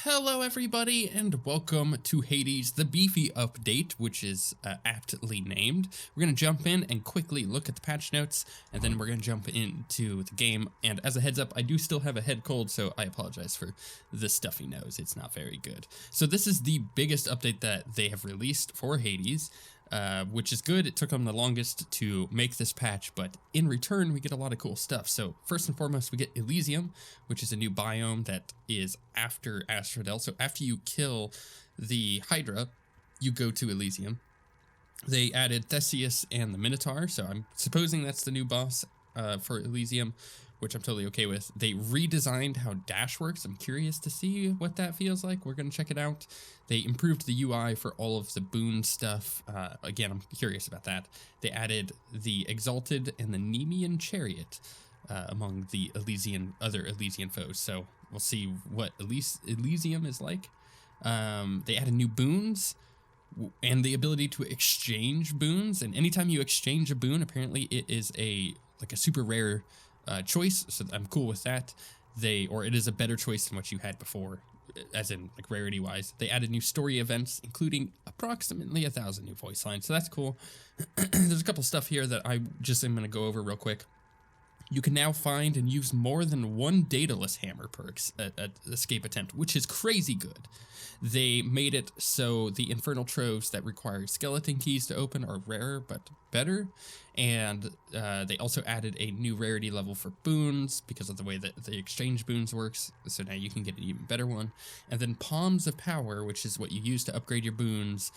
Hello everybody and welcome to Hades, the Beefy update, which is aptly named. We're going to jump in and quickly look at the patch notes, and then we're going to jump into the game. And as a heads up, I do still have a head cold, so I apologize for the stuffy nose. It's not very good. So this is the biggest update that they have released for Hades, which is good. It took them the longest to make this patch, but in return, we get a lot of cool stuff. So first and foremost, we get Elysium, which is a new biome that is after Asphodel. So after you kill the Hydra, you go to Elysium. They added Theseus and the Minotaur, so I'm supposing that's the new boss for Elysium, which I'm totally okay with. They redesigned how dash works. I'm curious to see what that feels like. We're going to check it out. They improved the UI for all of the boon stuff. Again, I'm curious about that. They added the Exalted and the Nemean Chariot among the other Elysian foes. So we'll see what Elysium is like. They added new boons and the ability to exchange boons. And anytime you exchange a boon, apparently it is a super rare choice, so I'm cool with that. Or it is a better choice than what you had before, as in like rarity wise. They added new story events, including approximately 1,000 new voice lines, so that's cool. There's a couple stuff here that I just am going to go over real quick. You can now find and use more than one dataless hammer per escape attempt, which is crazy good. They made it so the infernal troves that require skeleton keys to open are rarer but better, and they also added a new rarity level for boons because of the way that the exchange boons works, so now you can get an even better one. And then palms of power, which is what you use to upgrade your boons,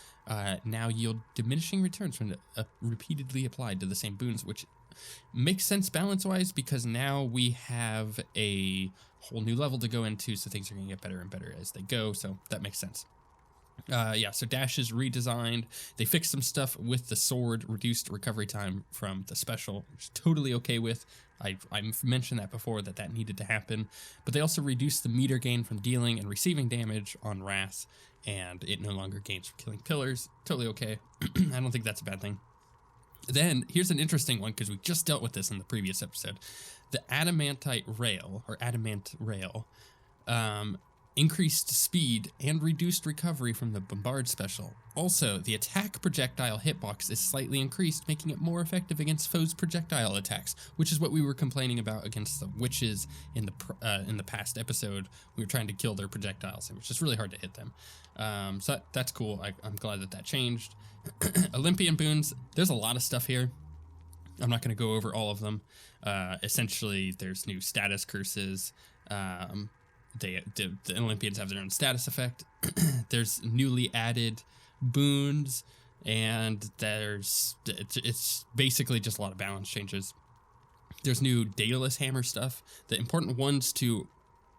now yield diminishing returns when repeatedly applied to the same boons, which makes sense balance-wise because now we have a whole new level to go into, so things are going to get better and better as they go, so that makes sense. So dash is redesigned. They fixed some stuff with the sword, reduced recovery time from the special, which is totally okay with. I mentioned that before, that needed to happen, but they also reduced the meter gain from dealing and receiving damage on Wrath, and it no longer gains from killing pillars. Totally okay. I don't think that's a bad thing. Then, here's an interesting one, because we just dealt with this in the previous episode. The Adamantite Rail, or Adamant Rail, increased speed and reduced recovery from the Bombard special. Also, the attack projectile hitbox is slightly increased, making it more effective against foes' projectile attacks, which is what we were complaining about against the witches in the past episode. We were trying to kill their projectiles, and it was just really hard to hit them. So that's cool. I'm glad that changed. Olympian boons, there's a lot of stuff here. I'm not going to go over all of them. Essentially, there's new status curses. The Olympians have their own status effect. There's newly added boons, and it's basically just a lot of balance changes. There's new dataless hammer stuff. The important ones to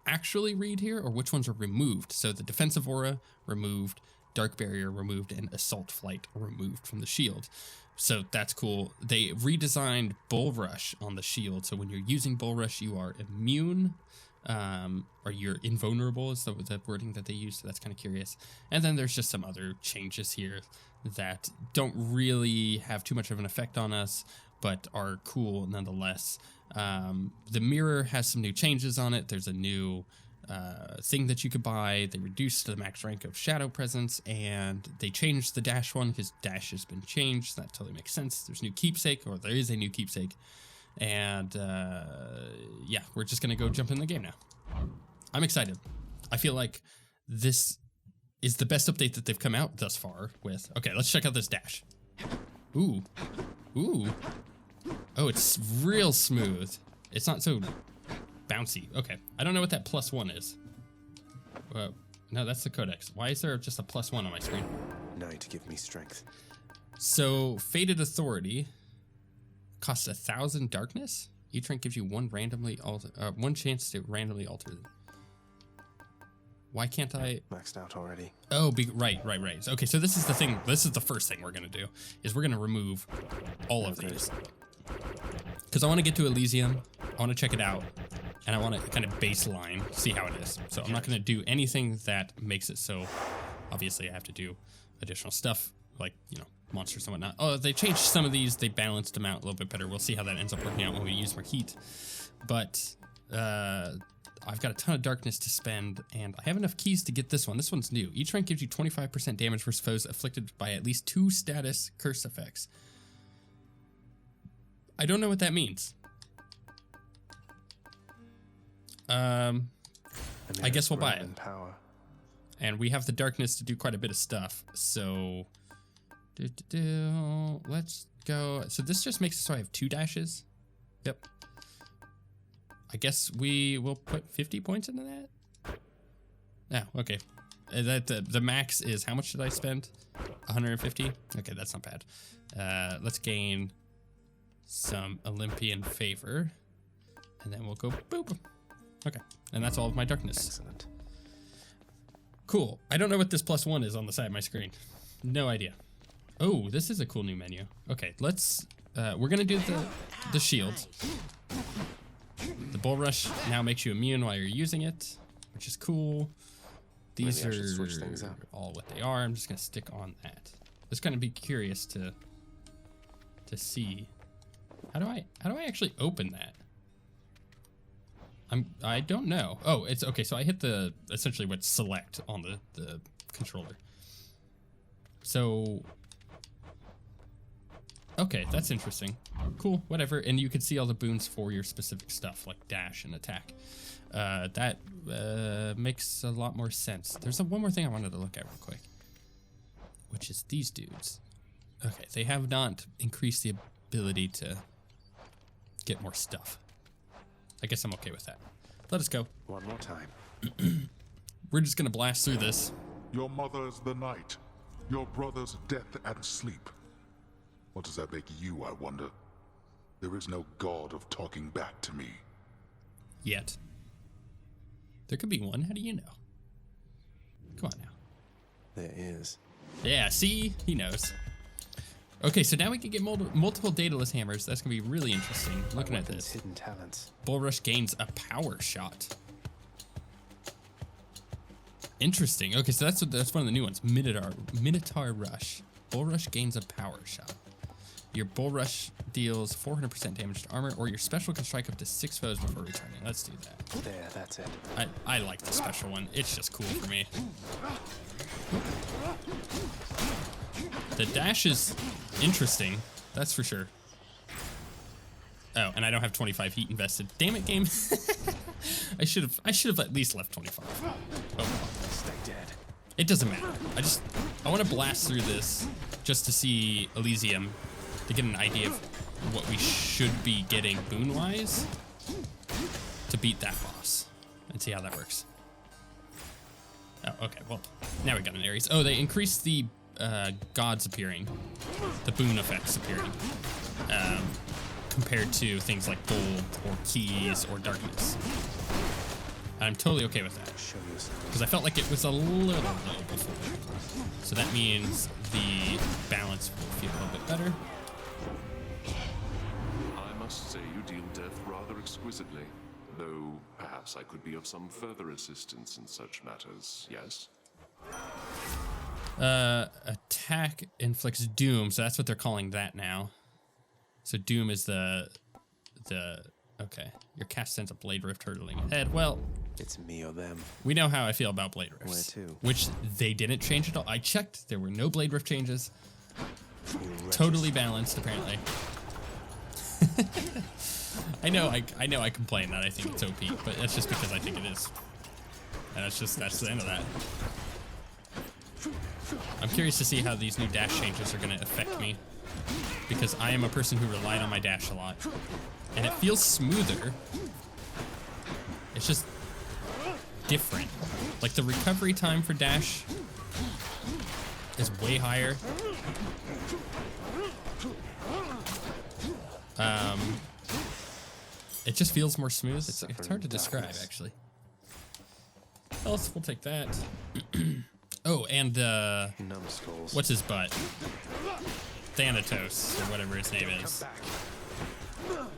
actually read here are which ones are removed. So the defensive aura removed, dark barrier removed, and assault flight removed from the shield. So that's cool. They redesigned bull rush on the shield, so when you're using bull rush, you are immune, or you're invulnerable is the wording that they use, so that's kind of curious. And then there's just some other changes here that don't really have too much of an effect on us, but are cool nonetheless. The mirror has some new changes on it. There's a new thing that you could buy. They reduced the max rank of shadow presence, and they changed the dash one because dash has been changed. So that totally makes sense. There's new keepsake, or there is a new keepsake. And yeah, we're just gonna go jump in the game now. I'm excited. I feel like this is the best update that they've come out thus far with. Okay, let's check out this dash. Ooh. Oh, it's real smooth. It's not so bouncy. Okay, I don't know what that +1 is. No, that's the codex. Why is there just a +1 on my screen? Night, give me strength. So, Fated Authority costs 1,000 darkness. Each rank gives you one chance to randomly alter it. Why can't I? Maxed out already. Oh, right. Okay, so this is the thing. This is the first thing we're gonna do, is we're gonna remove all of these. Because I want to get to Elysium, I want to check it out, and I want to kind of baseline, see how it is. So I'm not going to do anything that makes it so, obviously I have to do additional stuff, like, you know, monsters and whatnot. Oh, they changed some of these, they balanced them out a little bit better. We'll see how that ends up working out when we use more heat. but I've got a ton of darkness to spend, and I have enough keys to get this one. This one's new. Each rank gives you 25% damage versus foes afflicted by at least 2 status curse effects. I don't know what that means. I guess we'll buy it. Power. And we have the darkness to do quite a bit of stuff, so let's go. So this just makes it so I have 2 dashes. Yep. I guess we will put 50 points into that. Oh, okay. The max is, how much did I spend? 150? Okay, that's not bad. Let's gain some Olympian favor, and then we'll go boop. Okay, and that's all of my darkness. Excellent. Cool. I don't know what this +1 is on the side of my screen. No idea. Oh, this is a cool new menu. Okay, let's, we're gonna do the shield. The bull rush now makes you immune while you're using it, which is cool. These Maybe I should switch are things up. all what they are. I'm just gonna stick on that. Just gonna be curious to see. How do I actually open that? I don't know. Oh, it's okay. So I hit the essentially what's select on the controller. So okay, that's interesting. Cool, whatever. And you can see all the boons for your specific stuff like dash and attack. That makes a lot more sense. There's one more thing I wanted to look at real quick, which is these dudes. Okay, they have not increased the ability to get more stuff. I guess I'm okay with that. Let us go. One more time. We're just gonna blast through this. Your mother's the night, your brother's death and sleep. What does that make you, I wonder? There is no god of talking back to me. Yet. There could be one. How do you know? Come on now. There is. Yeah, see? He knows. Okay, so now we can get multiple dataless hammers. That's gonna be really interesting. Looking at this. Hidden talents. Bull Rush gains a power shot. Interesting. Okay, so that's one of the new ones. Minotaur Rush. Bull Rush gains a power shot. Your Bull Rush deals 400% damage to armor, or your special can strike up to 6 foes before returning. Let's do that. There, that's it. I like the special one. It's just cool for me. The dash is interesting, that's for sure. Oh, and I don't have 25 heat invested. Damn it, game. I should have at least left 25. Oh well. Stay dead. It doesn't matter. I want to blast through this just to see Elysium, to get an idea of what we should be getting boon-wise to beat that boss and see how that works. Oh, okay. Well, now we got an Ares. Oh, they increased the gods appearing, the boon effects appearing, compared to things like gold or keys or darkness. I'm totally okay with that because I felt like it was a little low before. So that means the balance will feel a little bit better. I must say you deal death rather exquisitely, though perhaps I could be of some further assistance in such matters, yes? Attack inflicts doom, so that's what they're calling that now. So doom is the okay. Your cast sends a blade rift hurtling ahead. Well, It's me or them. we know how I feel about blade rifts. Where to? Which they didn't change at all. I checked, there were no blade rift changes. You wretches. Totally balanced, apparently. I know I complain that I think it's OP, but that's just because I think it is. And that's the end of that. I'm curious to see how these new dash changes are going to affect me, because I am a person who relied on my dash a lot, and it feels smoother. It's just different. Like the recovery time for dash is way higher. It just feels more smooth. It's hard to describe, actually. Else, we'll take that. Oh, and Numbskulls. what's his butt? Thanatos, or whatever his name is.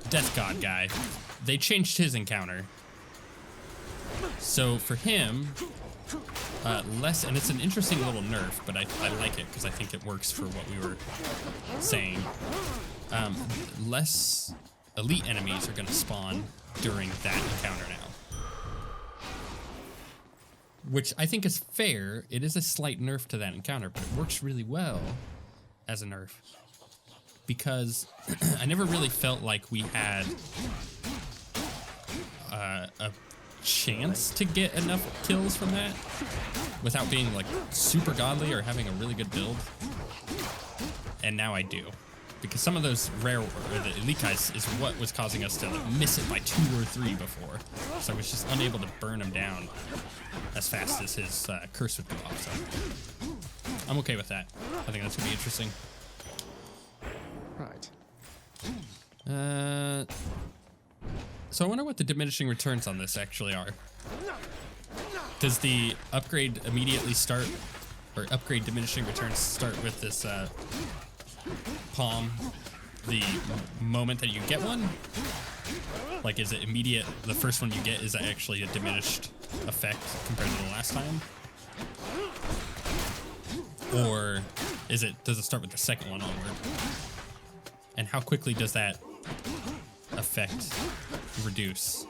Death God guy. They changed his encounter. So for him, less, and it's an interesting little nerf, but I like it because I think it works for what we were saying. Less elite enemies are going to spawn during that encounter now. Which I think is fair. It is a slight nerf to that encounter, but it works really well as a nerf. Because I never really felt like we had a chance to get enough kills from that without being like super godly or having a really good build. And now I do. Because some of those rare, or the elite guys is what was causing us to like miss it by 2 or 3 before. So I was just unable to burn him down as fast as his curse would go off. So I'm okay with that. I think that's gonna be interesting. Right. So I wonder what the diminishing returns on this actually are. Does the upgrade immediately start, or upgrade diminishing returns start with this palm the moment that you get one? Like, is it immediate? The first one you get is actually a diminished effect compared to the last time? Or does it start with the second one onward? And how quickly does that effect reduce?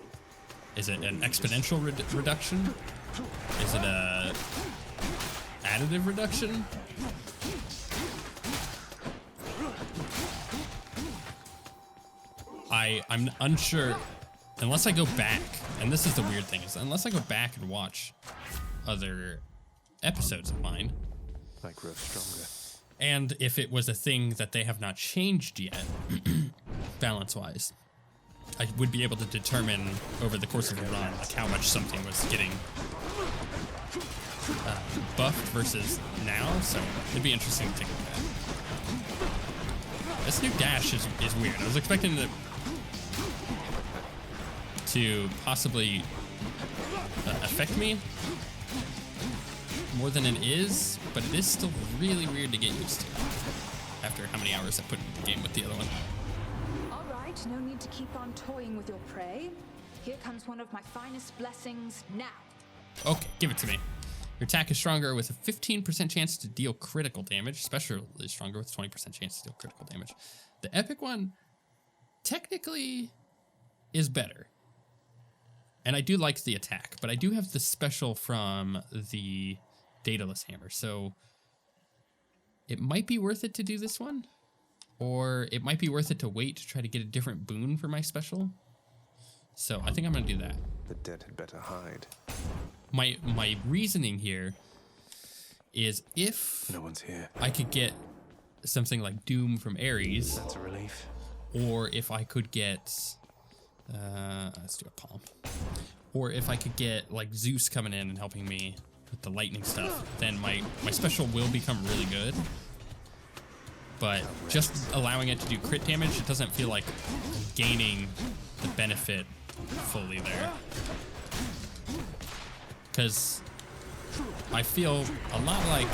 Is it an exponential reduction? Is it a additive reduction? I'm unsure, unless I go back, and this is the weird thing, is unless I go back and watch other episodes of mine, I grow stronger. and if it was a thing that they have not changed yet, balance-wise, I would be able to determine over the course of a run like how much something was getting buffed versus now, so it'd be interesting to take a look at. This new dash is weird. I was expecting to possibly affect me more than it is, but it is still really weird to get used to after how many hours I put into the game with the other one. All right, no need to keep on toying with your prey. Here comes one of my finest blessings now. Okay, give it to me. Your attack is stronger with a 15% chance to deal critical damage. Special is stronger with a 20% chance to deal critical damage. The epic one technically is better. And I do like the attack, but I do have the special from the Daedalus Hammer, so it might be worth it to do this one, or it might be worth it to wait to try to get a different boon for my special. So I think I'm gonna do that. The dead had better hide. My reasoning here is if No one's here. I could get something like Doom from Ares, That's a relief. or if I could get, let's do a palm, or if I could get like Zeus coming in and helping me with the lightning stuff, then my special will become really good. But just allowing it to do crit damage, it doesn't feel like gaining the benefit fully there. Because I feel a lot like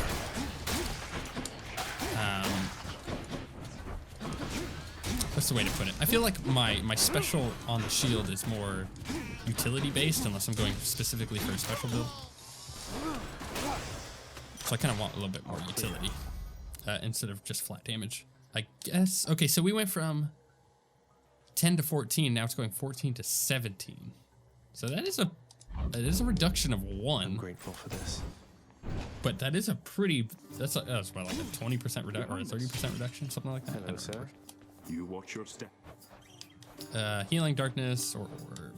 what's the way to put it? I feel like my special on the shield is more utility based unless I'm going specifically for a special build. So I kind of want a little bit more utility instead of just flat damage, I guess. Okay, so we went from 10 to 14, now it's going 14 to 17. So that is a reduction of 1. I'm grateful for this. But that is a pretty, that's about like a 20% reduction or a 30% reduction, something like that. Hello, sir. You watch your step. Healing darkness or orb.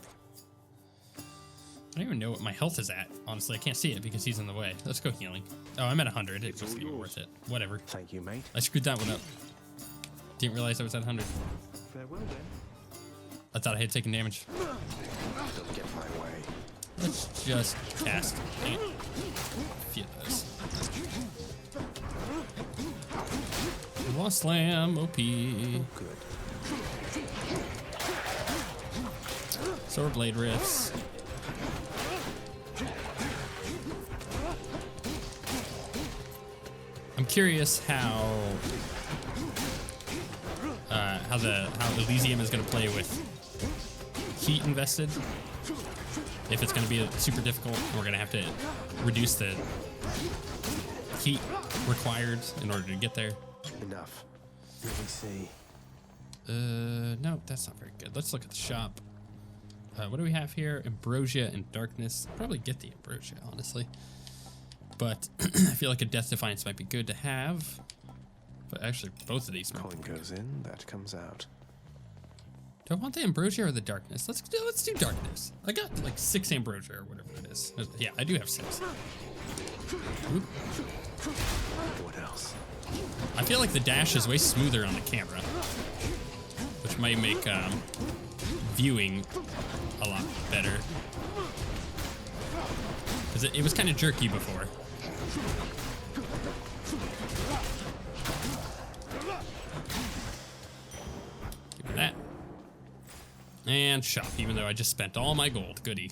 I don't even know what my health is at. Honestly, I can't see it because he's in the way. Let's go healing. Oh, I'm at 100. It wasn't even worth it. Whatever. Thank you, mate. I screwed that one up. Didn't realize I was at 100. Farewell then. I thought I had taken damage. Don't get my way. Let's just cast a few of those. Wall slam, OP. Good. Sword blade riffs. I'm curious how Elysium is going to play with heat invested. If it's going to be super difficult, we're going to have to reduce the heat required in order to get there. Enough. Let me see. No, that's not very good. Let's look at the shop. What do we have here? Ambrosia and darkness. Probably get the ambrosia, honestly. But I feel like a death defiance might be good to have. But actually, both of these. Coin goes in, that comes out. Do I want the ambrosia or the darkness? Let's do darkness. I got like 6 ambrosia or whatever it is. Yeah, I do have 6. Oop. What else? I feel like the dash is way smoother on the camera, which might make viewing a lot better. Because it was kind of jerky before. Give me that. And shop, even though I just spent all my gold. Goody.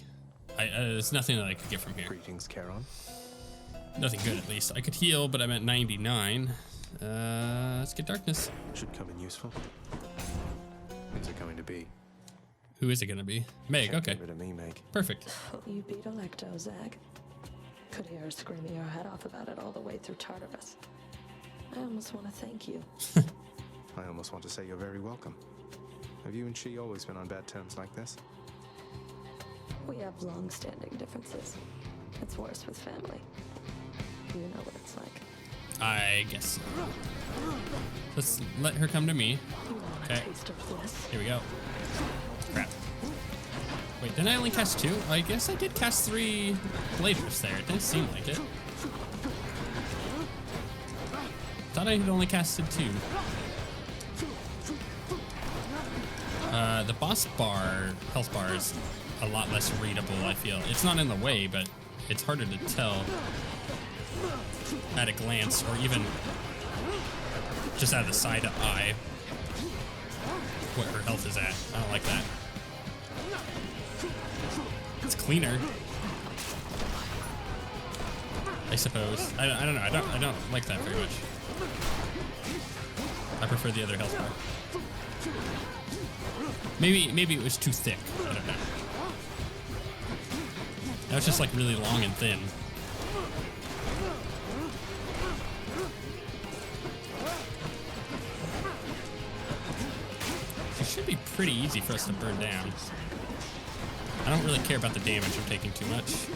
There's nothing that I could get from here. Greetings, Charon. Nothing good, at least. I could heal, but I'm at 99. Let's get darkness. Should come in useful. Who's it going to be? Who is it gonna be? Meg, okay. Give it to me, Meg. Perfect. You beat Electo, Zag. Could hear her screaming her head off about it all the way through Tartarus. I almost want to thank you. I almost want to say you're very welcome. Have you and she always been on bad terms like this? We have long-standing differences. It's worse with family. You know what it's like. I guess so. Let's let her come to me. You want a Okay. taste of bliss? Here we go. Crap. Wait, didn't I only cast 2? I guess I did cast 3 blade rifts there. It didn't seem like it. Thought I had only casted 2. The boss bar, health bar, is a lot less readable, I feel. It's not in the way, but it's harder to tell at a glance, or even just out of the side of eye, what her health is at. I don't like that. It's cleaner, I suppose. I don't know. I don't like that very much. I prefer the other health bar. Maybe it was too thick. I don't know. Now it's just like really long and thin. It should be pretty easy for us to burn down. I don't really care about the damage I'm taking too much.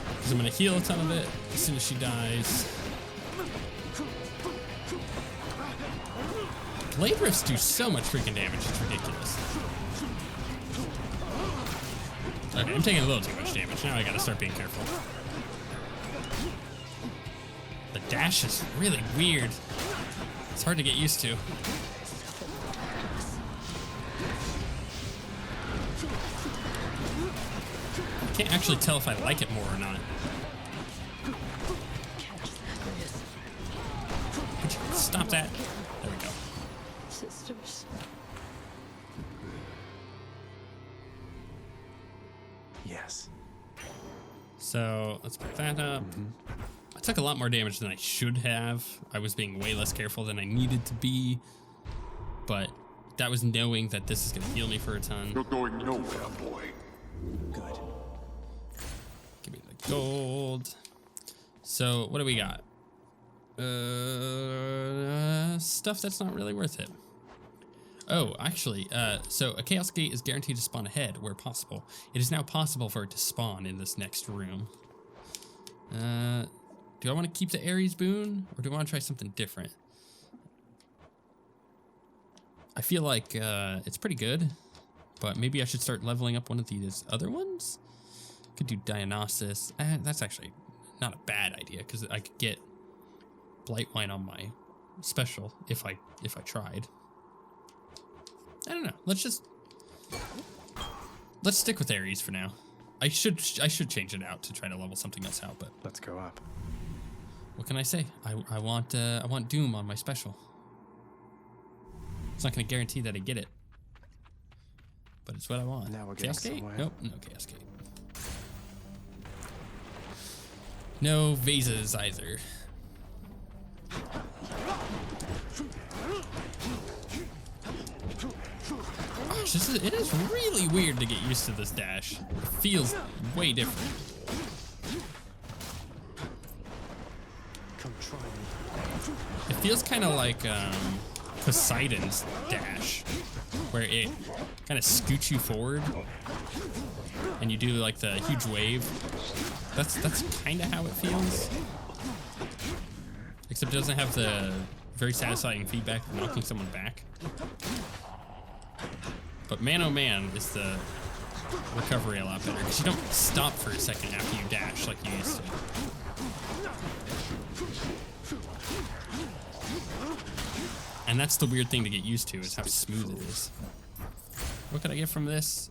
Because I'm going to heal a ton of it as soon as she dies. Blade rifts do so much freaking damage, it's ridiculous. Okay, I'm taking a little too much damage. Now I gotta start being careful. The dash is really weird. It's hard to get used to. I can't actually tell if I like it more or not. Would you stop that? There we go. Sisters. Yes. So let's pick that up. I took a lot more damage than I should have. I was being way less careful than I needed to be. But that was knowing that this is going to heal me for a ton. You're going nowhere, boy. Good. Give me the gold. So what do we got? Stuff that's not really worth it. Oh, actually, so a Chaos Gate is guaranteed to spawn ahead where possible. It is now possible for it to spawn in this next room. Do I want to keep the Ares boon, or do I want to try something different? I feel like it's pretty good, but maybe I should start leveling up one of these other ones. Could do Dionysus. That's actually not a bad idea, because I could get Blightwine on my special if I tried. I don't know. Let's stick with Ares for now. I should change it out to try to level something else out, but Let's go up. what can I say? I want Doom on my special. It's not going to guarantee that I get it, but it's what I want. Now we're getting Chaos Gate? somewhere. Nope, no Chaos Gate. No vases either. Gosh, it is really weird to get used to this dash. It feels way different. Come try me. It feels kind of like Poseidon's dash, where it kind of scoot you forward, and you do like the huge wave. That's kind of how it feels, except it doesn't have the very satisfying feedback of knocking someone back. But man, oh man, is the recovery a lot better, because you don't stop for a second after you dash like you used to. And that's the weird thing to get used to, is how smooth it is. What can I get from this?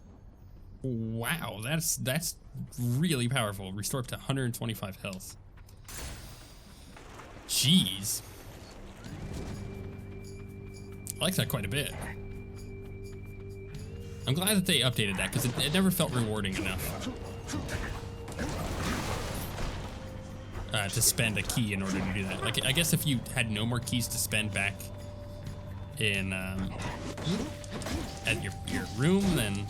Wow, that's really powerful. Restore up to 125 health. Jeez. I like that quite a bit. I'm glad that they updated that, because it never felt rewarding enough to spend a key in order to do that. Like, I guess if you had no more keys to spend back in at your room, then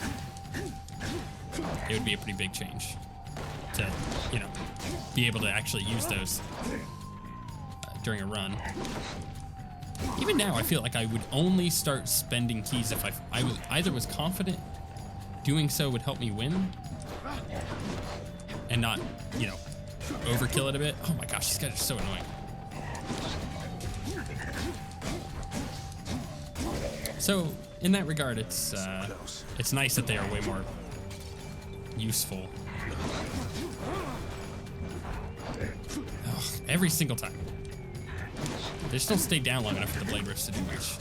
it would be a pretty big change to, you know, be able to actually use those during a run. Even now, I feel like I would only start spending keys if I was either confident doing so would help me win, and not, you know, overkill it a bit. Oh my gosh, these guys are so annoying. So in that regard, it's nice that they are way more useful. Ugh, every single time. They just don't stay down long enough for the blade rifts to do much.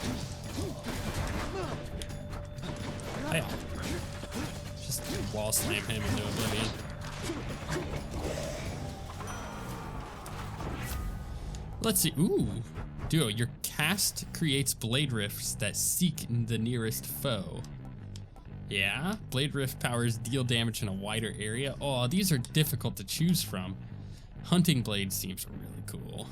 Hey, just wall slam him into oblivion. Let's see. Ooh, duo. Your cast creates blade rifts that seek the nearest foe. Yeah, blade rift powers deal damage in a wider area. Oh, these are difficult to choose from. Hunting blade seems really cool.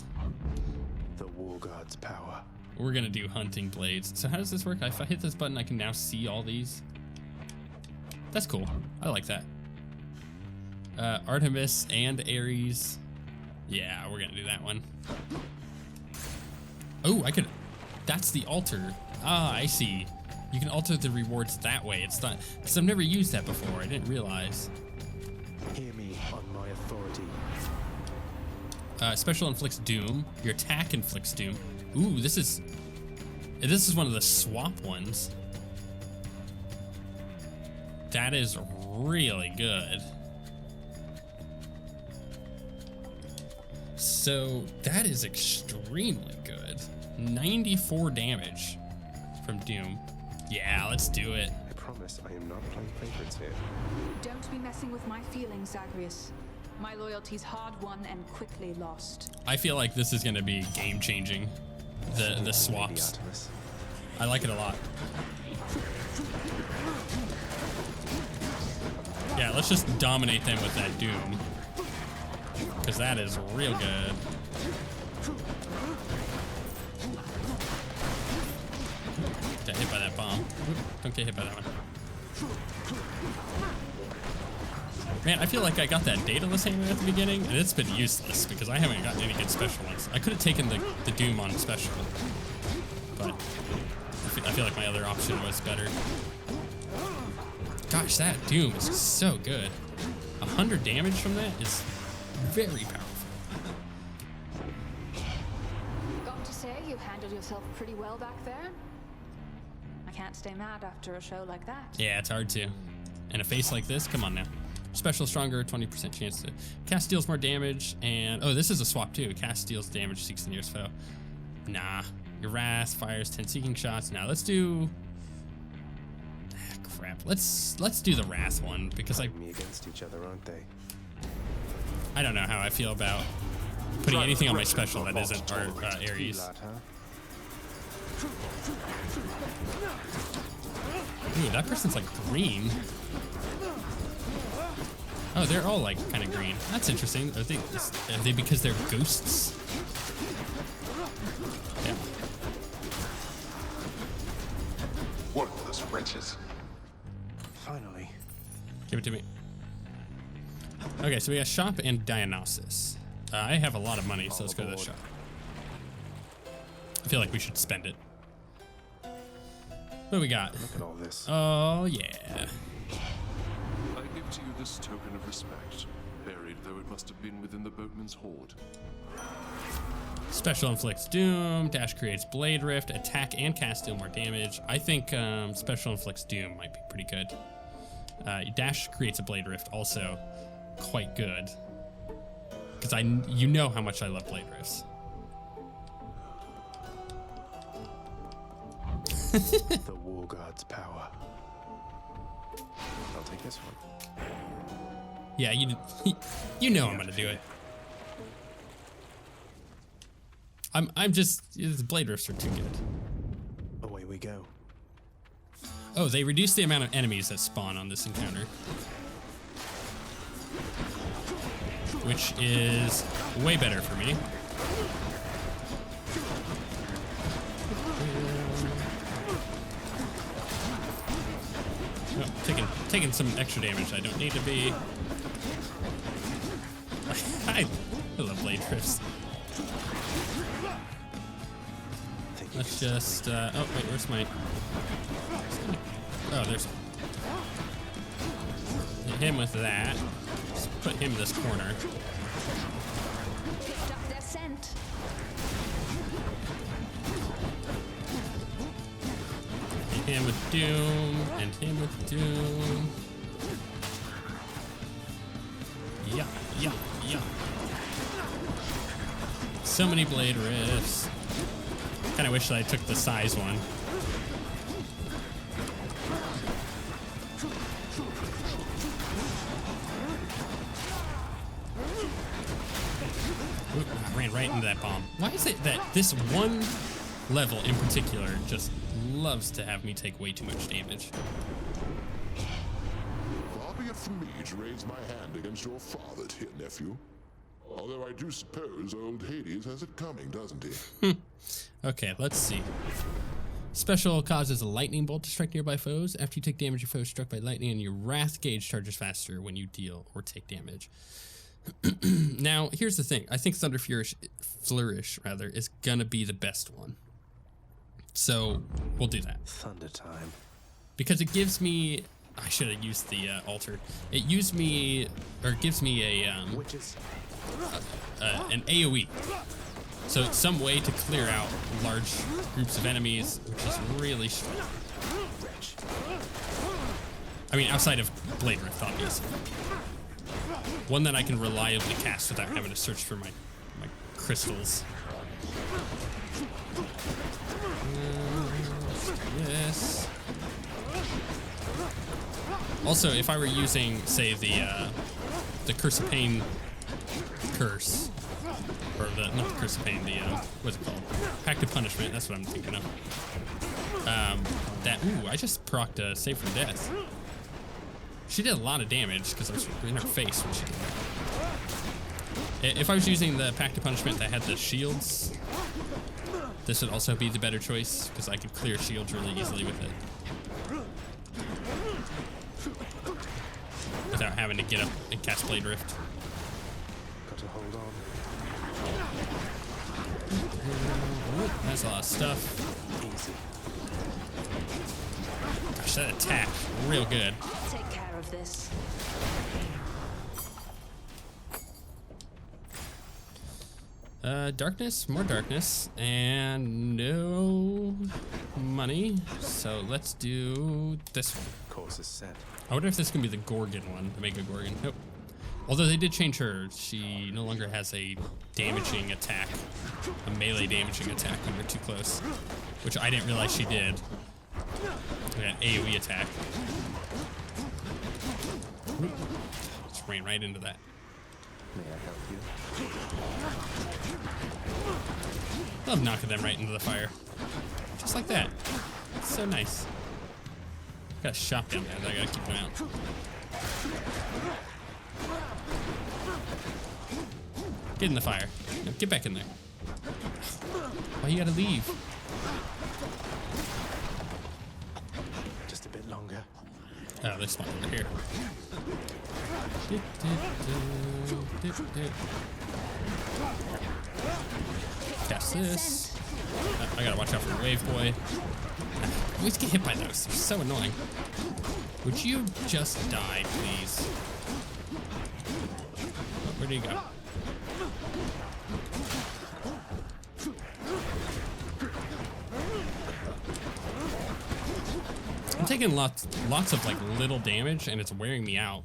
The war god's power. We're gonna do hunting blades. So how does this work? If I hit this button, I can now see all these. That's cool. I like that. Artemis and Ares. Yeah, we're gonna do that one. Oh, I could. That's the altar. Ah, I see. You can alter the rewards that way. It's not, because I've never used that before. I didn't realize. Hear me on my authority. Special inflicts doom. Your attack inflicts doom. Ooh, this is one of the swap ones. That is really good. So that is extremely good. 94 damage from doom. Yeah, let's do it. I promise I am not playing favorites here. Don't be messing with my feelings, Zagreus. My loyalty's hard won and quickly lost. I feel like this is gonna be game changing. The swaps. I like it a lot. Yeah, let's just dominate them with that doom, because that is real good. Got hit by that bomb. Don't get hit by that one. Man, I feel like I got that Daedalus hammer at the beginning, and it's been useless because I haven't gotten any good special ones. I could have taken the Doom on special, but I feel like my other option was better. Gosh, that Doom is so good. 100 damage from that is very powerful. Got to say, you handled yourself pretty well back there. I can't stay mad after a show like that. Yeah, it's hard to. And a face like this, come on now. Special stronger, 20% chance to cast deals more damage, and oh, this is a swap too. Cast deals damage, seeks the nearest foe. Nah, your wrath fires 10 seeking shots. Now let's do. Crap. Let's do the wrath one because Me against each other, aren't they? I don't know how I feel about putting anything on my special that isn't our Ares. Ooh, that person's like green. Oh, they're all like kind of green. That's interesting. Are they because they're ghosts? Yeah. Worthless wretches. Finally. Give it to me. Okay, so we got shop and Dionysus. I have a lot of money, so let's go to the shop. I feel like we should spend it. What do we got? Look at all this. Oh, yeah. I give to you this token of respect, buried though it must have been within the boatman's hoard. Special inflicts doom, dash creates blade rift, attack and cast deal more damage. I think special inflicts doom might be pretty good. Dash creates a blade rift, also quite good. Because you know how much I love blade rifts. The war god's power. I'll take this one. Yeah, you know I'm gonna do it. I'm just, the blade rifts are too good. Away we go. Oh, they reduce the amount of enemies that spawn on this encounter, which is way better for me. Oh, taking some extra damage I don't need to be. I love blade rifts. Let's just, oh wait, where's my, oh, there's, hit him with that. Just put him in this corner. Picked up their scent. Hit him with doom, and him with doom. Yeah, yeah, yeah. So many blade rifts. Kind of wish that I took the size one. Oop, I ran right into that bomb. Why is it that this one level in particular just loves to have me take way too much damage? Far be it from me to raise my hand against your father, dear nephew. Although I do suppose old Hades has it coming, doesn't he? Okay, let's see. Special causes a lightning bolt to strike nearby foes. After you take damage, your foe is struck by lightning, and your wrath gauge charges faster when you deal or take damage. Now, here's the thing. I think Thunder Flourish is gonna be the best one. So we'll do that. Thunder time. Because it gives me, I should have used the altar. It gives me a Witches. an AoE. So it's some way to clear out large groups of enemies, which is really strong. I mean, outside of Blade Rift, obviously. One that I can reliably cast without having to search for my crystals. Yes. Also, if I were using, say, the Curse of Pain curse, or not the Curse of Pain, the what's it called? Pact of Punishment. That's what I'm thinking of. I just procced a Save from Death. She did a lot of damage because I was in her face when she did that. If I was using the Pact of Punishment that had the shields, this would also be the better choice because I could clear shields really easily with it, without having to get up and cast Blade Rift. Got to hold on. That's a lot of stuff. Easy. Gosh, that attack, real good. I'll take care of this. Darkness, more darkness, and no money. So let's do this one. Course is set. I wonder if this can be the Gorgon one, the Mega Gorgon. Nope. Although they did change her, she no longer has a damaging attack, a melee damaging attack when you're too close, which I didn't realize she did. An AoE attack. Oop. Just ran right into that. May I help you? Love knocking them right into the fire. Just like that. It's so nice. Got a shotgun there that I gotta keep them out. Get in the fire. No, get back in there. Why you gotta leave? Just a bit longer. Oh, there's one over here. Cast this. Oh, I gotta watch out for Wave Boy. always get hit by those. They're so annoying. Would you just die, please? Oh, where do you go? I'm taking lots of like little damage, and it's wearing me out.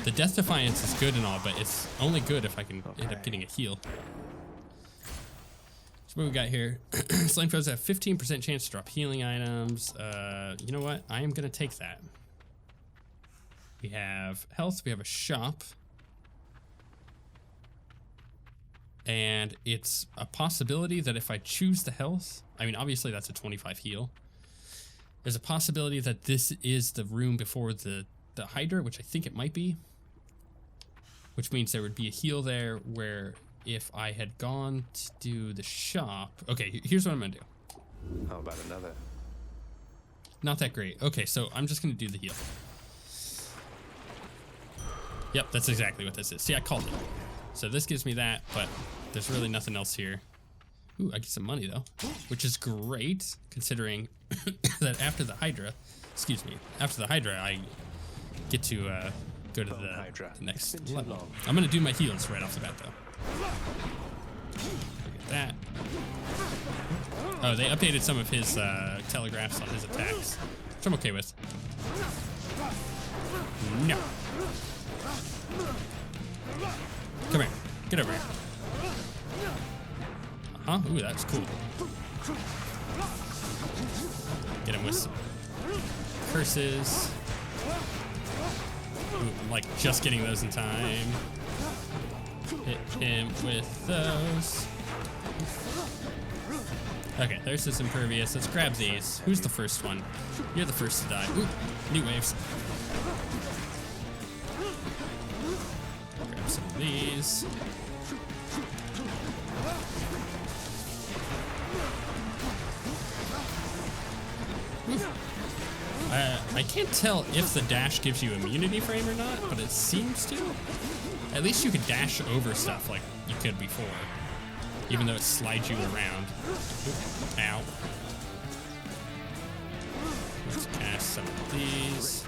The Death Defiance is good and all, but it's only good if I can end up getting a heal. So what we got here? Slime foes have 15% chance to drop healing items. You know what? I am gonna take that. We have health. We have a shop. And it's a possibility that if I choose the health, I mean, obviously that's a 25 heal. There's a possibility that this is the room before the Hydra, which I think it might be. Which means there would be a heal there where if I had gone to do the shop... Okay, here's what I'm going to do. How about another? Not that great. Okay, so I'm just going to do the heal. Yep, that's exactly what this is. See, I called it. So this gives me that, but there's really nothing else here. Ooh, I get some money though, which is great considering that after the Hydra, I get to go to the next level. I'm gonna do my heals right off the bat though. Look at that. Oh, they updated some of his telegraphs on his attacks, which I'm okay with. No. Come here. Get over here. Ooh, that's cool. Get him with some curses. Ooh, I'm like just getting those in time. Hit him with those. Okay, there's this impervious. Let's grab these. Who's the first one? You're the first to die. Ooh, new waves. Grab some of these. I can't tell if the dash gives you immunity frame or not, but it seems to. At least you could dash over stuff like you could before, even though it slides you around. Oop, ow. Let's cast some of these.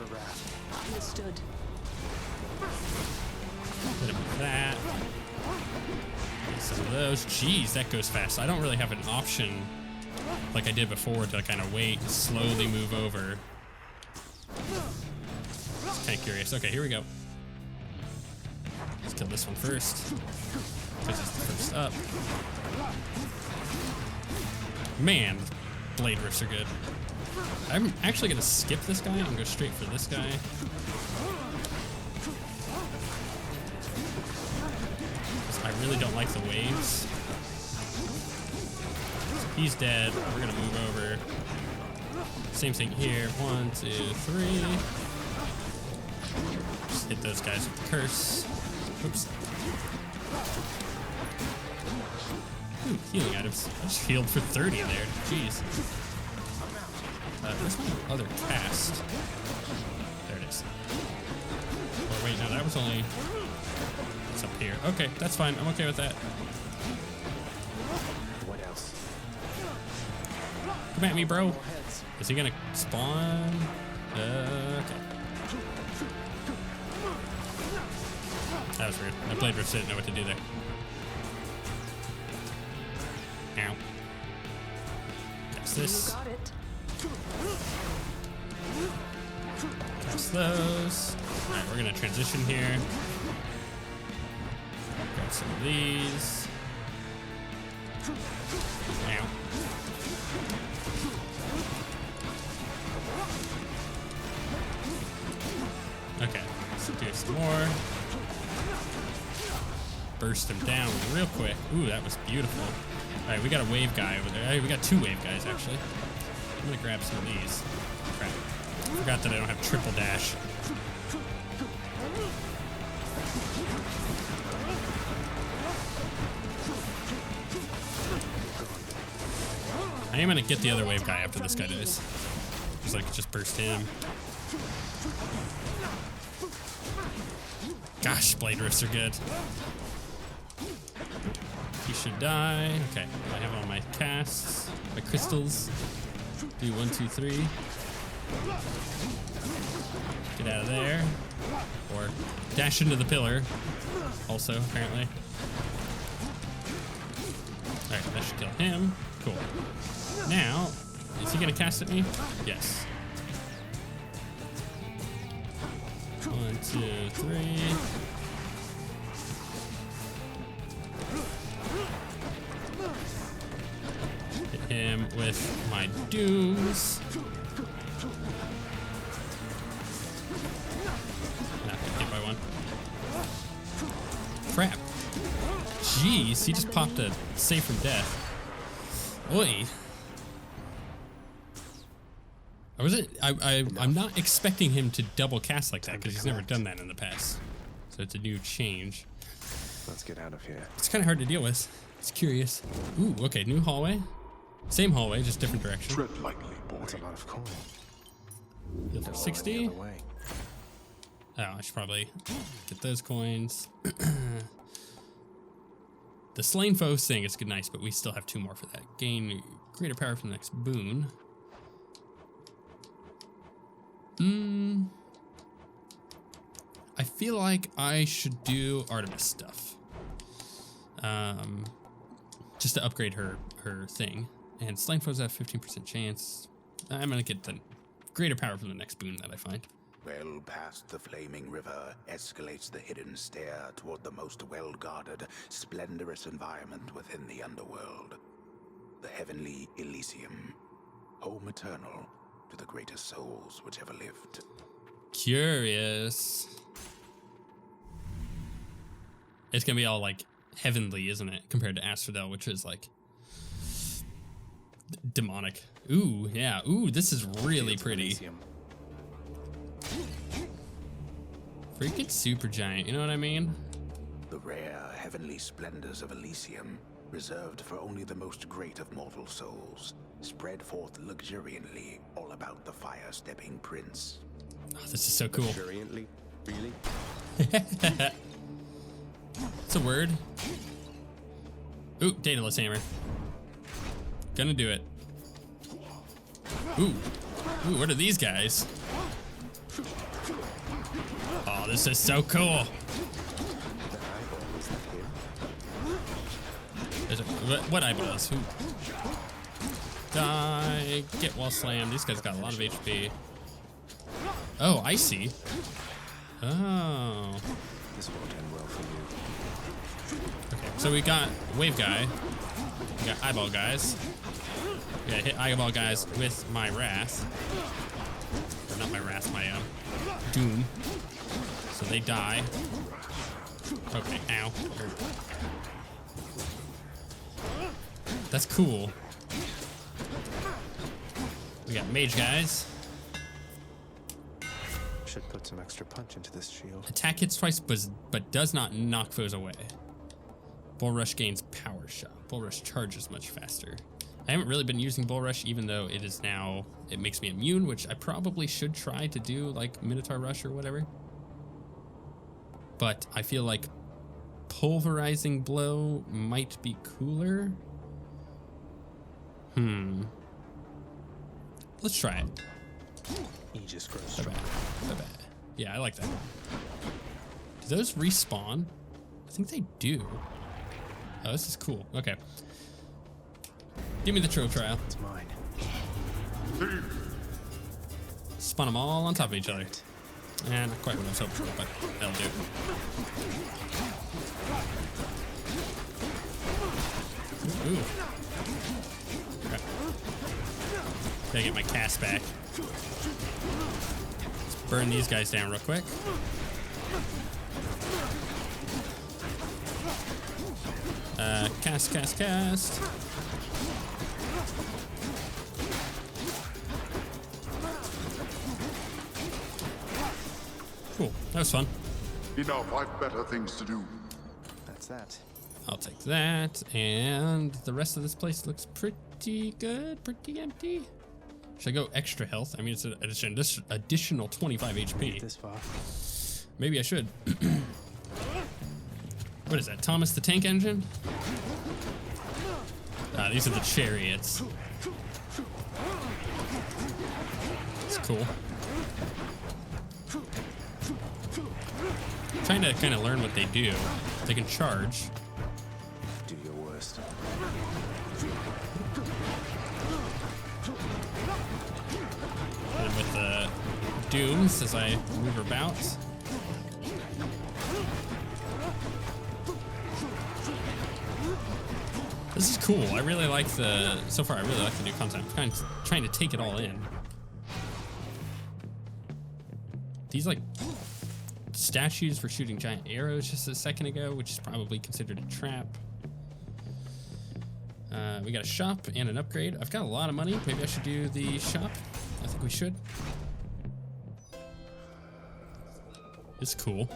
Understood. Hit him with that. Get some of those. Jeez, that goes fast. I don't really have an option like I did before to kind of wait and slowly move over. Just kind of curious. Okay, here we go. Let's kill this one first, because it's the first up. Man, blade rifts are good. I'm actually going to skip this guy and go straight for this guy. I really don't like the waves. He's dead. We're gonna move over. Same thing here. 1, 2, 3. Just hit those guys with the curse. Oops. Ooh, healing items. I just healed for 30 there. Jeez. Where's my other cast? There it is. Oh wait, no, that was only... It's up here. Okay, that's fine. I'm okay with that. What else? Come at me, bro. Is he gonna spawn? Okay. That was weird. My blade rift didn't know what to do there. Ow. Cast this. Cast those. Alright, we're gonna transition here. Grab some of these. Ow. Okay, let's do some more. Burst him down real quick. Ooh, that was beautiful. Alright, we got a wave guy over there. Hey, we got 2 wave guys, actually. I'm gonna grab some of these. Crap. Forgot that I don't have triple dash. I am gonna get the other wave guy after this guy dies. Just like just burst him. Gosh, blade rifts are good. He should die. Okay, I have all my casts. my crystals. Do 1, 2, 3. Get out of there. Or dash into the pillar. Also, apparently. Alright, that should kill him. Cool. Now, is he gonna cast at me? Yes. 1, 2, 3. Hit him with my dooms. Not gonna hit by one. Crap. Jeez, he just popped a save from death. Oi. I'm not expecting him to double cast like that because he's never done that in the past. So it's a new change. Let's get out of here. It's kind of hard to deal with. It's curious. Ooh, okay, new hallway. Same hallway, just different direction. Tread lightly, boy. That's a lot of coin. Heal for 60. The other way. Oh, I should probably get those coins. The slain foes thing is good, nice, but we still have 2 more for that. Gain greater power from the next boon. I feel like I should do Artemis stuff. Just to upgrade her thing. And slain foes have 15% chance. I'm gonna get the greater power from the next boon that I find. Well past the flaming river escalates the hidden stair toward the most well-guarded, splendorous environment within the underworld. The heavenly Elysium, home eternal to the greatest souls which ever lived. Curious. It's gonna be all like heavenly, isn't it? Compared to Asphodel, which is like demonic. Ooh, yeah. Ooh, this is really pretty. Freaking super giant, you know what I mean? The rare heavenly splendors of Elysium, reserved for only the most great of mortal souls, spread forth luxuriantly all about the fire-stepping prince. Oh, this is so cool. Luxuriantly? Really? It's a word. Ooh, Daedalus hammer. Gonna do it. Ooh. Ooh, what are these guys? Oh, this is so cool. What eyeballs? Who? Die. Get wall slam. These guys got a lot of HP. Oh, I see. Oh. This won't end well for you. Okay, so we got wave guy. We got eyeball guys. We gotta hit eyeball guys with my wrath. Or not my wrath, my doom. So they die. Okay, ow. That's cool. We got mage guys. Should put some extra punch into this shield. Attack hits twice, but does not knock foes away. Bull Rush gains power shot. Bull Rush charges much faster. I haven't really been using Bull Rush, even though it is now, it makes me immune, which I probably should try to do, like Minotaur Rush or whatever. But I feel like Pulverizing Blow might be cooler. Let's try it. Aegis grows So strong. bad. So bad. Yeah, I like that. Do those respawn? I think they do. Oh, this is cool. Okay. Give me the Trove Trial. It's mine. Spawn them all on top of each other. And not quite what I was hoping for, but that'll do. Ooh. Crap. Gotta get my cast back. Let's burn these guys down real quick. Cast. Cool, that was fun. Enough, I've better things to do. That's that. I'll take that, and the rest of this place looks pretty good, pretty empty. Should I go extra health? I mean, it's an additional 25 HP. This far. Maybe I should. What is that, Thomas the Tank Engine? These are the chariots. It's cool. Trying to kind of learn what they do. They can charge. Do your worst. Hit him with the dooms as I move about. This is cool. I really like so far I really like the new content. I'm kind of trying to take it all in. These like statues for shooting giant arrows just a second ago, which is probably considered a trap. We got a shop and an upgrade. I've got a lot of money. Maybe I should do the shop. I think we should. It's cool.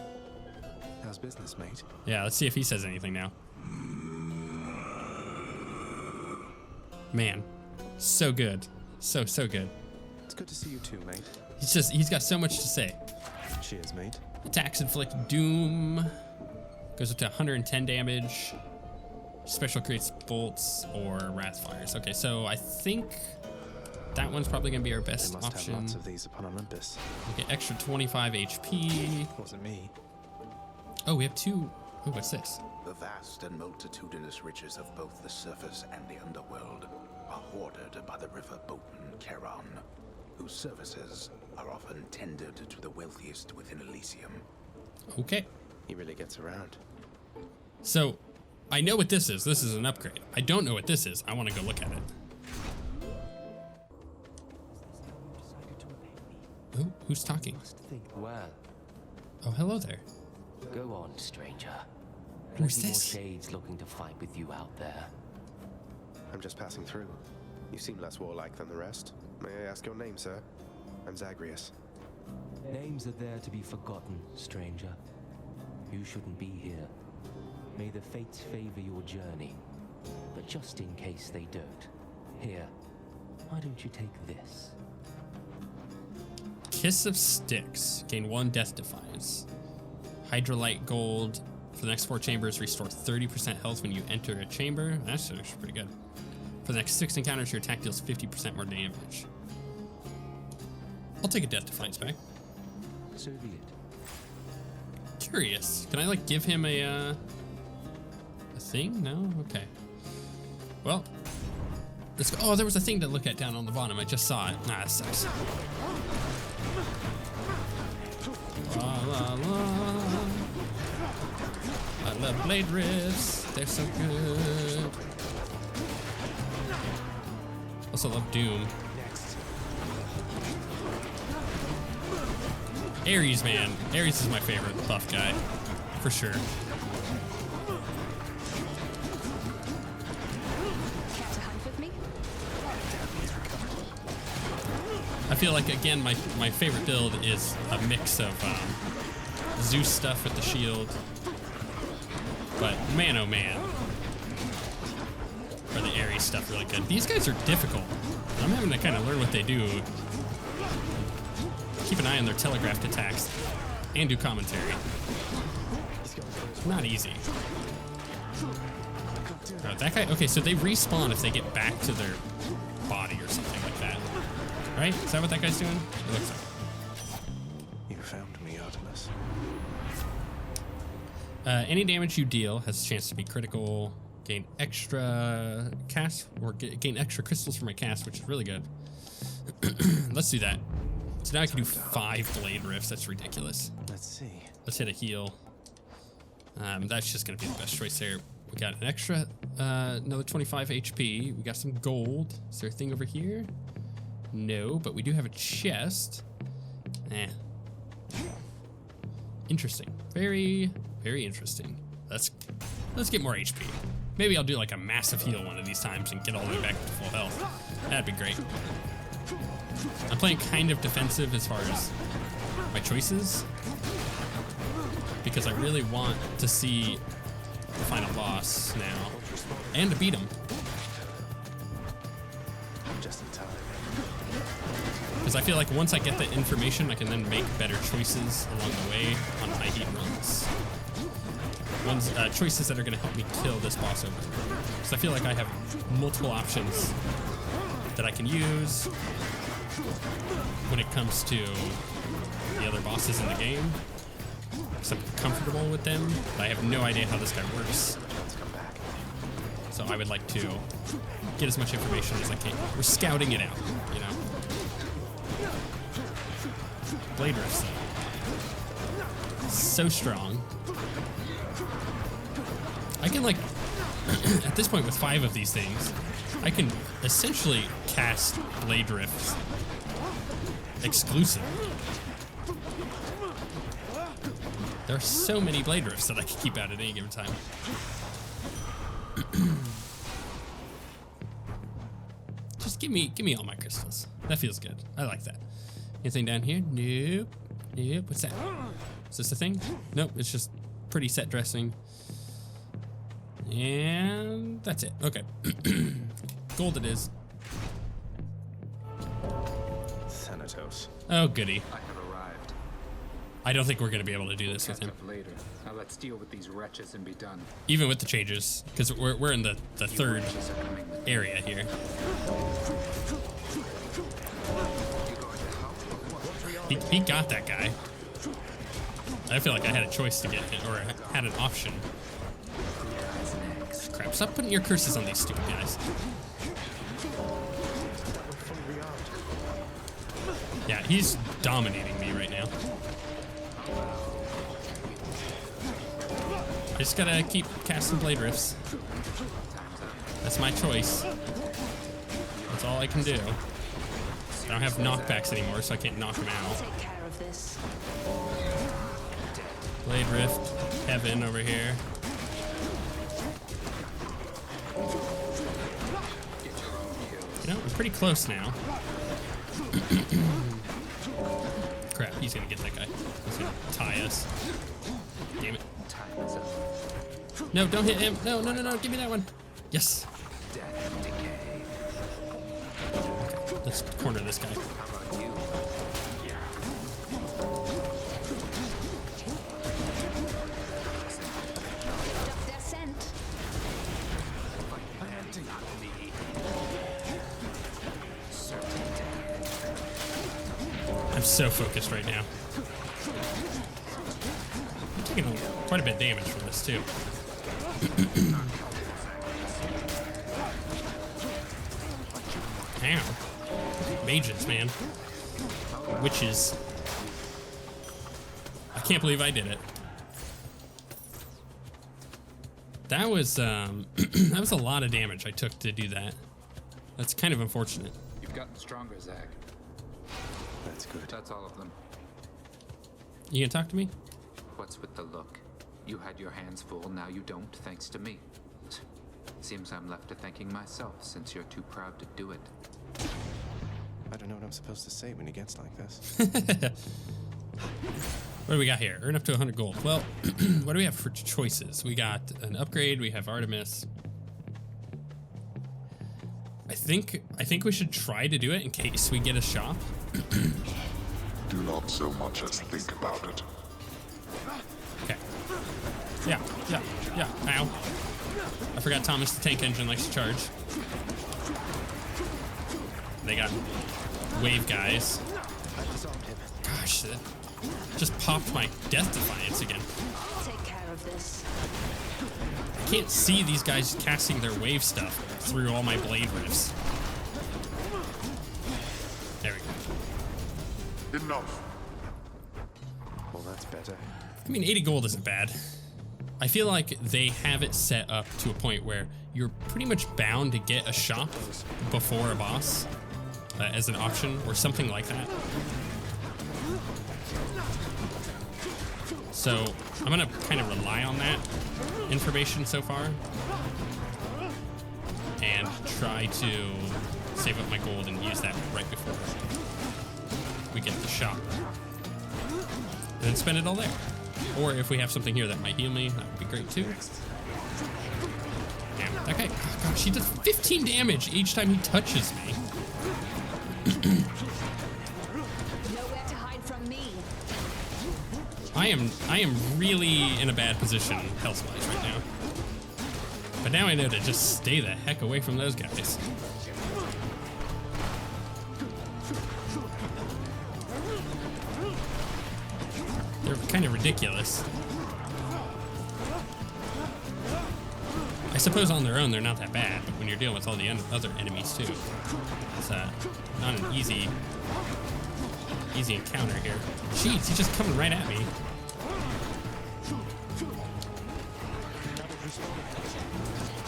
How's business, mate? Yeah, let's see if he says anything now. Man, so good. So good. It's good to see you too, mate. He's got so much to say. Cheers, mate. Attacks inflict doom. Goes up to 110 damage. Special creates bolts or wrath fires. Okay, so I think that one's probably gonna be our best They must option. have lots of these upon Olympus. We get extra 25 HP. Wasn't me. Oh, we have two. Oh, what's this? The vast and multitudinous riches of both the surface and the underworld are hoarded by the river boatman Charon, whose services are often tendered to the wealthiest within Elysium. Okay. He really gets around. So, I know what this is. This is an upgrade. I don't know what this is. I want to go look at it. Oh, who's talking? Well, Oh, hello there. go on, stranger. Who's Plenty more this? shades looking to fight with you out there. I'm just passing through. You seem less warlike than the rest. May I ask your name, sir? I'm Zagreus. Names are there to be forgotten, stranger. You shouldn't be here. May the fates favor your journey. But just in case they don't, here, why don't you take this? Kiss of Sticks. Gain 1 death defiance. Hydrolite gold. For the next 4 chambers, restore 30% health when you enter a chamber. That's actually pretty good. For the next 6 encounters, your attack deals 50% more damage. I'll take a death defiance back. So be it. Curious. Can I like give him a thing? No? Okay. Well, let's go. Oh, there was a thing to look at down on the bottom. I just saw it. Nah, that sucks. La, la, la. I love blade riffs. They're so good. Also love Doom. Ares, man. Ares is my favorite buff guy. For sure. Care to hunt with me? I feel like, again, my favorite build is a mix of Zeus stuff with the shield. But man, oh man. Or the Ares stuff really good. These guys are difficult. I'm having to kind of learn what they do. Keep an eye on their telegraphed attacks and do commentary. Not easy. Oh, that guy, okay, so they respawn if they get back to their body or something like that. Right? Is that what that guy's doing? It looks like. You found me, Artemis. Any damage you deal has a chance to be critical. Gain extra cast, or gain extra crystals for my cast, which is really good. Let's do that. So now I can do 5 blade rifts. That's ridiculous. Let's see. Let's hit a heal. That's just gonna be the best choice there. We got an extra, another 25 HP. We got some gold. Is there a thing over here? No, but we do have a chest. Eh. Interesting. Very, very interesting. Let's get more HP. Maybe I'll do like a massive heal one of these times and get all the way back to full health. That'd be great. I'm playing kind of defensive as far as my choices, because I really want to see the final boss now and to beat him. Just in time. Because I feel like once I get the information, I can then make better choices along the way on high heat runs. choices that are going to help me kill this boss over. So I feel like I have multiple options that I can use when it comes to the other bosses in the game. So I'm comfortable with them, but I have no idea how this guy works. So I would like to get as much information as I can. We're scouting it out, you know. Blade Rifts, though. So strong. I can, like, at this point with 5 of these things, I can essentially cast Blade Rifts exclusively. There are so many Blade Rifts that I can keep out at any given time. Just give me all my crystals. That feels good. I like that. Anything down here? Nope. Nope. What's that? Is this a thing? Nope. It's just pretty set dressing. And that's it. Okay. Gold it is. Thanatos. Oh, goody. I have arrived. I don't think we're going to be able to do this with Catch him. up later. Now let's deal with these wretches and be done. Even with the changes, because we're in the third Wretches are coming with area here. He got that guy. I feel like I had a choice to get it, or I had an option. Crap, stop putting your curses on these stupid guys. Yeah, he's dominating me right now. I just gotta keep casting Blade Rifts. That's my choice. That's all I can do. I don't have knockbacks anymore, so I can't knock him out. Take care of this. Blade Rift, heaven over here. You know, we're pretty close now. Crap, he's gonna get that guy. He's gonna tie us. Damn it. No, don't hit him. No, no, no, no, give me that one. Yes. Okay, let's corner this guy. I'm so focused right now. I'm taking quite a bit of damage from this too. Ow. Mages, man. Witches. I can't believe I did it. That was that was a lot of damage I took to do that. That's kind of unfortunate. You've gotten stronger, Zag. That's good. That's all of them. You gonna talk to me? What's with the look? You had your hands full, now you don't, thanks to me. Seems I'm left to thanking myself, since you're too proud to do it. I don't know what I'm supposed to say when he gets like this. What do we got here? Earn up to 100 gold. Well, what do we have for choices? We got an upgrade, we have Artemis. I think we should try to do it in case we get a shop. Do not so much as think about it. Okay. Yeah. Ow. I forgot Thomas the Tank Engine likes to charge. They got wave guys. Gosh, that just popped my Death Defiance again. Take care of this. I can't see these guys casting their wave stuff through all my Blade Rifts. There we go. Enough. Well, that's better. I mean, 80 gold isn't bad. I feel like they have it set up to a point where you're pretty much bound to get a shop before a boss as an option or something like that. So I'm gonna kind of rely on that information so far and try to save up my gold and use that right before we get the shop. And then spend it all there. Or if we have something here that might heal me, that would be great too. Damn, that guy, oh gosh, he does 15 damage each time he touches me. Nowhere to hide from me. I am really in a bad position health-wise right now. But now I know to just stay the heck away from those guys. They're kind of ridiculous. I suppose on their own they're not that bad, but when you're dealing with all the other enemies too, it's not an easy encounter here. Jeez, he's just coming right at me.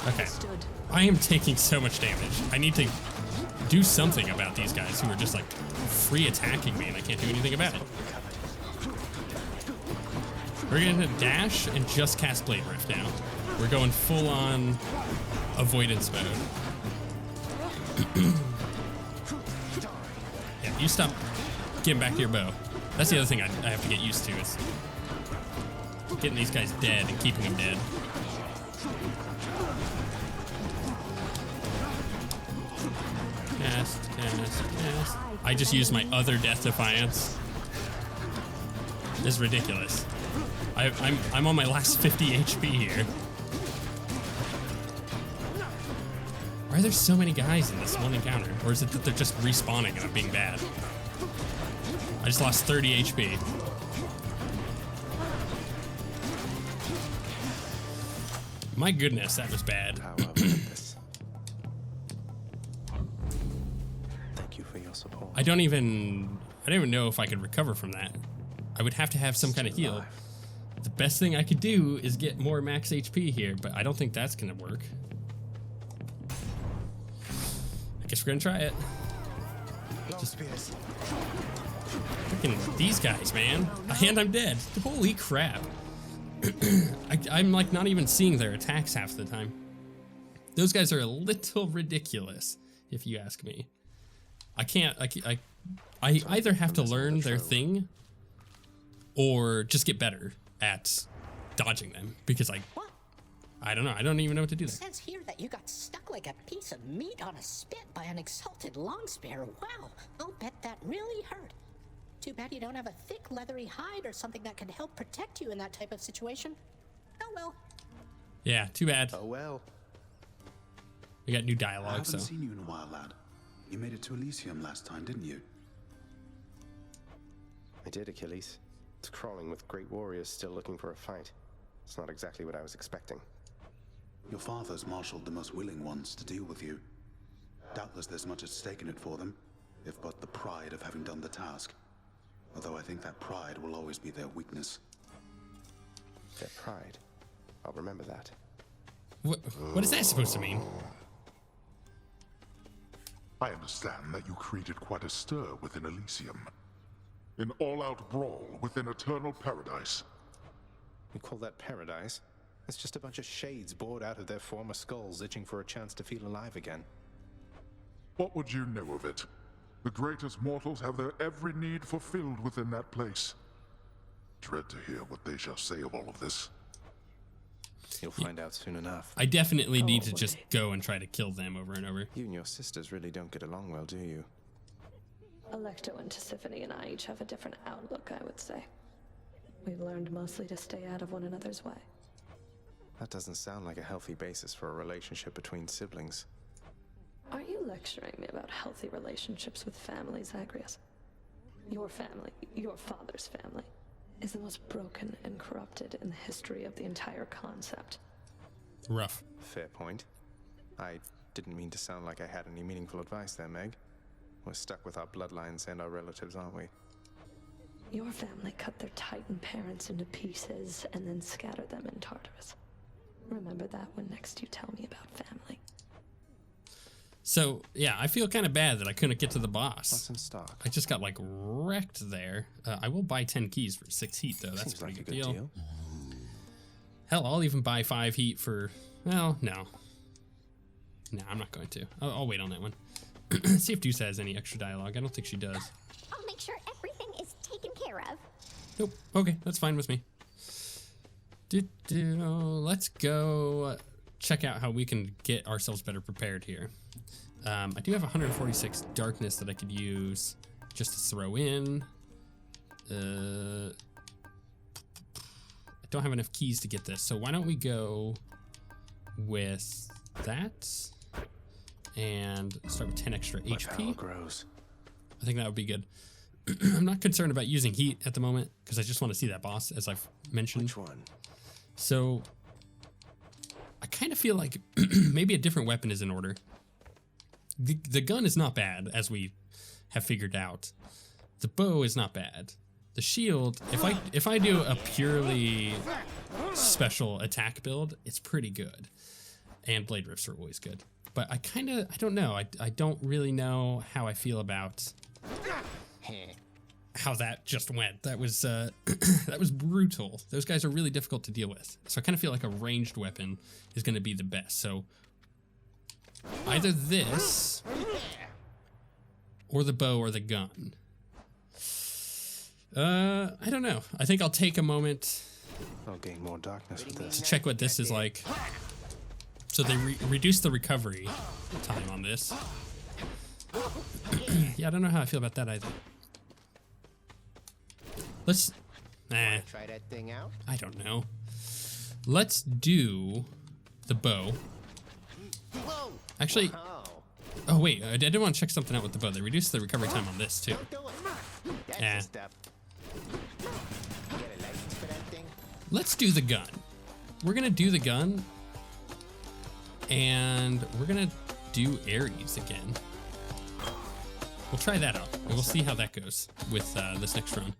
Okay, I am taking so much damage. I need to do something about these guys who are just like free attacking me and I can't do anything about it. We're gonna dash and just cast Blade Rift now. We're going full on avoidance mode. Yeah, you stop getting back to your bow. That's the other thing I have to get used to is getting these guys dead and keeping them dead. Cast. I just used my other Death Defiance. This is ridiculous. I'm on my last 50 HP here. Why are there so many guys in this one encounter? Or is it that they're just respawning and I'm being bad? I just lost 30 HP. My goodness, that was bad. Thank you for your support. I don't even know if I could recover from that. I would have to have some kind of heal. The best thing I could do is get more max HP here, but I don't think that's gonna work. I guess we're gonna try it. Just freaking these guys, man. And I'm dead. Holy crap. I'm like not even seeing their attacks half the time. Those guys are a little ridiculous, if you ask me. I either have to learn their thing or just get better at dodging them because I don't know. I don't even know what to do there. It says here that you got stuck like a piece of meat on a spit by an exalted longspear. Wow, I'll bet that really hurt. Too bad you don't have a thick leathery hide or something that can help protect you in that type of situation. Oh well. Yeah, too bad. Oh well. We got new dialogue, I haven't so. seen you in a while, lad. You made it to Elysium last time, didn't you? I did, Achilles. It's crawling with great warriors still looking for a fight. It's not exactly what I was expecting. Your father's marshaled the most willing ones to deal with you. Doubtless there's much at stake in it for them, if but the pride of having done the task. Although I think that pride will always be their weakness. Their pride? I'll remember that. What is that supposed to mean? I understand that you created quite a stir within Elysium. An all-out brawl within eternal paradise. You call that paradise? It's just a bunch of shades bored out of their former skulls, itching for a chance to feel alive again. What would you know of it? The greatest mortals have their every need fulfilled within that place. Dread to hear what they shall say of all of this. You'll find out soon enough. I definitely need to just go and try to kill them over and over. You and your sisters really don't get along well, do you? Alecto and Tisiphone and I each have a different outlook, I would say. We've learned mostly to stay out of one another's way. That doesn't sound like a healthy basis for a relationship between siblings. Are you lecturing me about healthy relationships with family, Zagreus? Your family, your father's family, is the most broken and corrupted in the history of the entire concept. Rough. Fair point. I didn't mean to sound like I had any meaningful advice there, Meg. We're stuck with our bloodlines and our relatives, aren't we? Your family cut their Titan parents into pieces and then scattered them in Tartarus. Remember that when next you tell me about family. So, yeah, I feel kind of bad that I couldn't get to the boss. What's in stock? I just got, like, wrecked there. I will buy 10 keys for 6 heat, though. That's Seems a pretty like good a good deal. Hell, I'll even buy 5 heat for... Well, no. No, I'm not going to. I'll wait on that one. See if Deuce has any extra dialogue. I don't think she does. I'll make sure everything is taken care of. Nope. Okay, that's fine with me. Let's go check out how we can get ourselves better prepared here. I do have 146 darkness that I could use just to throw in. don't have enough keys to get this. So why don't we go with that and start with 10 extra My HP. power grows. I think that would be good. I'm not concerned about using heat at the moment because I just want to see that boss, as I've mentioned. Which one? So I kind of feel like maybe a different weapon is in order. The gun is not bad, as we have figured out. The bow is not bad. The shield, if I do a purely special attack build, it's pretty good. And blade rifts are always good. But I don't know. I don't really know how I feel about how that just went. That was that was brutal. Those guys are really difficult to deal with. So I kind of feel like a ranged weapon is going to be the best. So either this or the bow or the gun. I don't know. I think I'll take a moment I'll gain more darkness with this. to check what this is like. So they reduce the recovery time on this. Yeah, I don't know how I feel about that either. Let's... Nah. Try that thing out? I don't know. Let's do the bow. Whoa. Actually... Oh, wait. I did want to check something out with the bow. They reduced the recovery time on this, too. That's Yeah. the stuff. Get a license for that thing? Let's do the gun. We're going to do the gun. And we're going to do Ares again. We'll try that out. And we'll see how that goes with this next run.